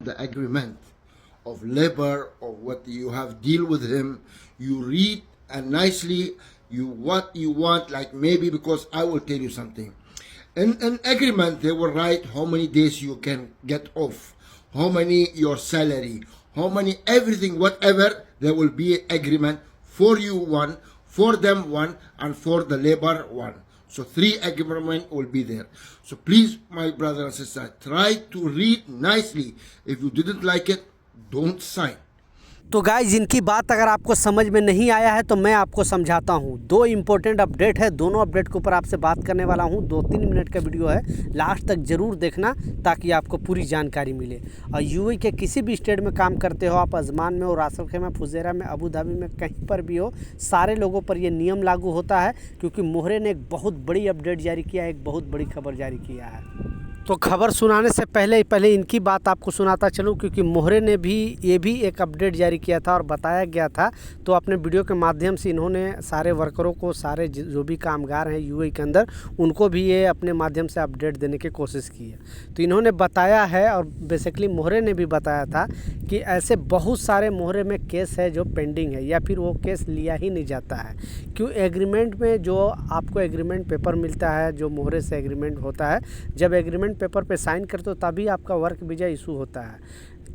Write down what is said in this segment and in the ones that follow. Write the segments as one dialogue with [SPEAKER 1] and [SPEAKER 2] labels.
[SPEAKER 1] the agreement of labor or what you have deal with him, you read and nicely what you want, like maybe because I will tell you something. In an agreement they will write how many days you can get off, how many your salary, how many everything, whatever. There will be an agreement for you one, for them one, and for the labor one. So 3 agreement will be there. So please, my brother and sister, try to read nicely. If you didn't like it, don't sign.
[SPEAKER 2] तो guys इनकी बात अगर आपको समझ में नहीं आया है तो मैं आपको समझाता हूँ। 2 इम्पोर्टेंट अपडेट है, दोनों अपडेट के ऊपर आपसे बात करने वाला हूँ। 2-3 मिनट का वीडियो है, लास्ट तक ज़रूर देखना ताकि आपको पूरी जानकारी मिले। और यूएई के किसी भी स्टेट में काम करते हो आप, अजमान में हो, रास अल खैमा, फुजेरा में, अबू धाबी में, कहीं पर भी हो, सारे लोगों पर ये नियम लागू होता है, क्योंकि मोहरे ने एक बहुत बड़ी अपडेट जारी किया है, एक बहुत बड़ी खबर जारी किया है। तो खबर सुनाने से पहले इनकी बात आपको सुनाता चलूँ, क्योंकि मोहरे ने भी ये भी एक अपडेट जारी किया था और बताया गया था। तो अपने वीडियो के माध्यम से इन्होंने सारे वर्करों को, सारे जो भी कामगार हैं यूएई के अंदर, उनको भी ये अपने माध्यम से अपडेट देने की कोशिश की है। तो इन्होंने बताया है, और बेसिकली मोहरे ने भी बताया था कि ऐसे बहुत सारे मोहरे में केस है जो पेंडिंग है, या फिर वो केस लिया ही नहीं जाता है। क्यों? एग्रीमेंट में जो आपको एग्रीमेंट पेपर मिलता है, जो मोहरे से एग्रीमेंट होता है, जब एग्रीमेंट पेपर पे साइन करते हो तभी आपका वर्क वीज़ा इशू होता है,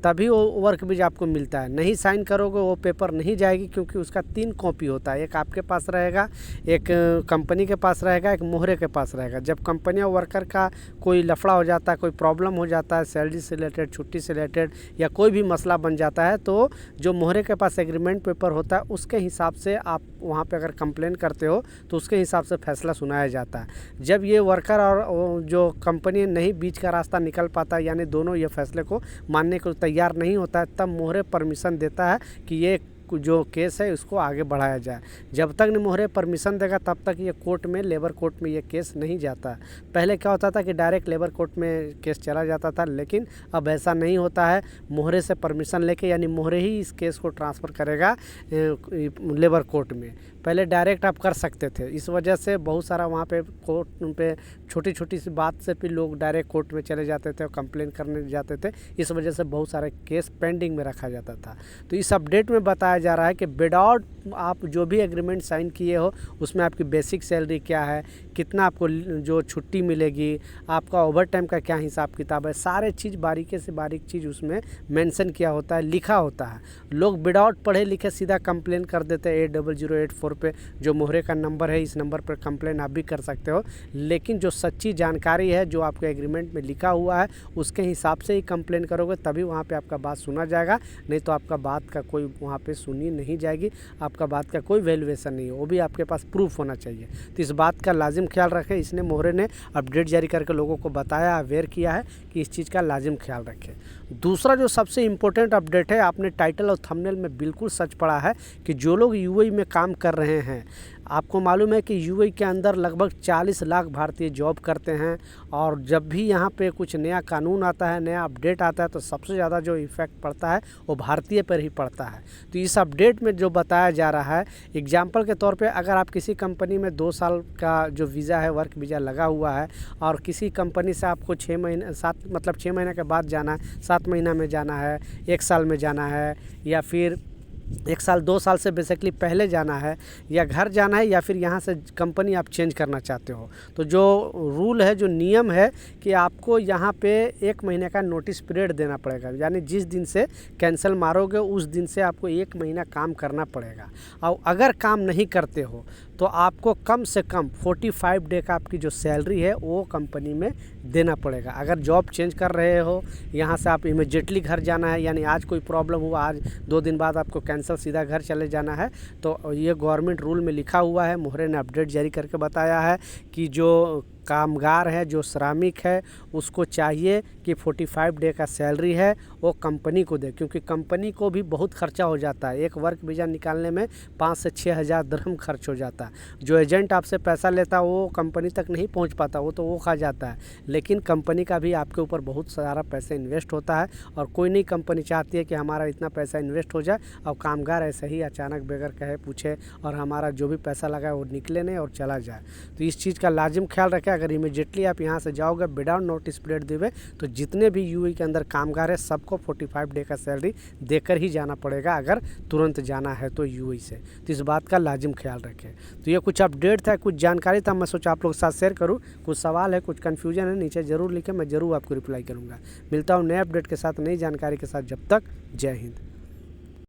[SPEAKER 2] तभी वो वर्क वीज़ा आपको मिलता है। नहीं साइन करोगे वो पेपर नहीं जाएगी, क्योंकि उसका 3 कॉपी होता है, एक आपके पास रहेगा, एक कंपनी के पास रहेगा, एक मोहरे के पास रहेगा। जब कंपनी और वर्कर का कोई लफड़ा हो जाता है, कोई प्रॉब्लम हो जाता है, सैलरी से रिलेटेड, छुट्टी से रिलेटेड, या कोई भी मसला बन जाता है, तो जो मोहरे के पास एग्रीमेंट पेपर होता है उसके हिसाब से आप वहाँ पे अगर कंप्लेन करते हो तो उसके हिसाब से फैसला सुनाया जाता है। जब ये वर्कर और जो कंपनी नहीं बीच का रास्ता निकल पाता, यानी दोनों ये फैसले को मानने को तैयार नहीं होता है, तब मोहरे परमिशन देता है कि ये जो केस है उसको आगे बढ़ाया जाए। जब तक नहीं मोहरे परमिशन देगा तब तक ये कोर्ट में, लेबर कोर्ट में ये केस नहीं जाता। पहले क्या होता था कि डायरेक्ट लेबर कोर्ट में केस चला जाता था, लेकिन अब ऐसा नहीं होता है। मोहरे से परमिशन लेके, यानी मोहरे ही इस केस को ट्रांसफ़र करेगा लेबर कोर्ट में। पहले डायरेक्ट आप कर सकते थे, इस वजह से बहुत सारा वहाँ पे कोर्ट पे छोटी छोटी सी बात से भी लोग डायरेक्ट कोर्ट में चले जाते थे और कंप्लेन करने जाते थे। इस वजह से बहुत सारे केस पेंडिंग में रखा जाता था। तो इस अपडेट में बताया जा रहा है कि विदाउट आप जो भी एग्रीमेंट साइन किए हो उसमें आपकी बेसिक सैलरी क्या है, कितना आपको जो छुट्टी मिलेगी, आपका ओवर टाइम का क्या हिसाब किताब है, सारे चीज़ बारीकी से बारीक चीज़ उसमें मेंशन किया होता है, लिखा होता है। लोग विदाउट पढ़े लिखे सीधा कंप्लेन कर देते हैं 80084 पे, जो मोहरे का नंबर है। इस नंबर पर कंप्लेन आप भी कर सकते हो, लेकिन जो सच्ची जानकारी है, जो आपके एग्रीमेंट में लिखा हुआ है, उसके हिसाब से ही कंप्लेन करोगे तभी वहाँ पे आपका बात सुना जाएगा, नहीं तो आपका बात का कोई वहाँ पे सुनी नहीं जाएगी, आपका बात का कोई वैल्यूएशन नहीं है। वो भी आपके पास प्रूफ होना चाहिए। तो इस बात का लाजिम ख्याल रखें। इसने मोहरे ने अपडेट जारी करके लोगों को बताया, अवेयर किया है कि इस चीज़ का लाजिम ख्याल रखें। दूसरा जो सबसे इम्पोर्टेंट अपडेट है, आपने टाइटल और थंबनेल में बिल्कुल सच पढ़ा है कि जो लोग यूएई में काम कर रहे हैं, आपको मालूम है कि यूएई के अंदर लगभग 40 लाख भारतीय जॉब करते हैं, और जब भी यहाँ पे कुछ नया कानून आता है, नया अपडेट आता है, तो सबसे ज़्यादा जो इफ़ेक्ट पड़ता है वो भारतीय पर ही पड़ता है। तो इस अपडेट में जो बताया जा रहा है, एग्जाम्पल के तौर पे, अगर आप किसी कंपनी में 2 साल का जो वीज़ा है, वर्क वीज़ा लगा हुआ है, और किसी कंपनी से आपको 6 महीने के बाद जाना है, 7 महीना में जाना है, 1 साल में जाना है, या फिर 1 साल 2 साल से बेसिकली पहले जाना है, या घर जाना है, या फिर यहाँ से कंपनी आप चेंज करना चाहते हो, तो जो रूल है, जो नियम है कि आपको यहाँ पे 1 महीने का नोटिस पीरियड देना पड़ेगा। यानी जिस दिन से कैंसिल मारोगे उस दिन से आपको 1 महीना काम करना पड़ेगा, और अगर काम नहीं करते हो तो आपको कम से कम 45 डे का आपकी जो सैलरी है वो कंपनी में देना पड़ेगा। अगर जॉब चेंज कर रहे हो, यहाँ से आप इमीडिएटली घर जाना है, यानी आज कोई प्रॉब्लम हुआ, आज 2 दिन बाद आपको कैंसिल, सीधा घर चले जाना है, तो ये गवर्नमेंट रूल में लिखा हुआ है। मोहरे ने अपडेट जारी करके बताया है कि जो कामगार है, जो श्रमिक है, उसको चाहिए कि 45 डे का सैलरी है वो कंपनी को दे, क्योंकि कंपनी को भी बहुत खर्चा हो जाता है। एक वर्क वीज़ा निकालने में 5 से 6 हज़ार दिरहम खर्च हो जाता है। जो एजेंट आपसे पैसा लेता है वो कंपनी तक नहीं पहुंच पाता, वो तो वो खा जाता है, लेकिन कंपनी का भी आपके ऊपर बहुत सारा पैसा इन्वेस्ट होता है, और कोई नहीं कंपनी चाहती है कि हमारा इतना पैसा इन्वेस्ट हो जाए और कामगार ऐसे ही अचानक बगैर कहे पूछे और हमारा जो भी पैसा लगा है वो निकले नहीं और चला जाए। तो इस चीज़ का लाजिम ख्याल रखें। अगर इमीडिएटली आप यहाँ से जाओगे विदाउट नोटिस पीरियड देवे तो जितने भी यूएई के अंदर कामगार है सबको 45 डे का सैलरी देकर ही जाना पड़ेगा अगर तुरंत जाना है तो यूएई से। तो इस बात का लाजिम ख्याल रखें। तो ये कुछ अपडेट था, कुछ जानकारी था, मैं सोचा आप लोगों के साथ शेयर करूँ। कुछ सवाल है, कुछ कन्फ्यूजन है, नीचे ज़रूर लिखें, मैं ज़रूर आपको रिप्लाई करूँगा। मिलता हूँ नए अपडेट के साथ, नई जानकारी के साथ। जब तक जय हिंद।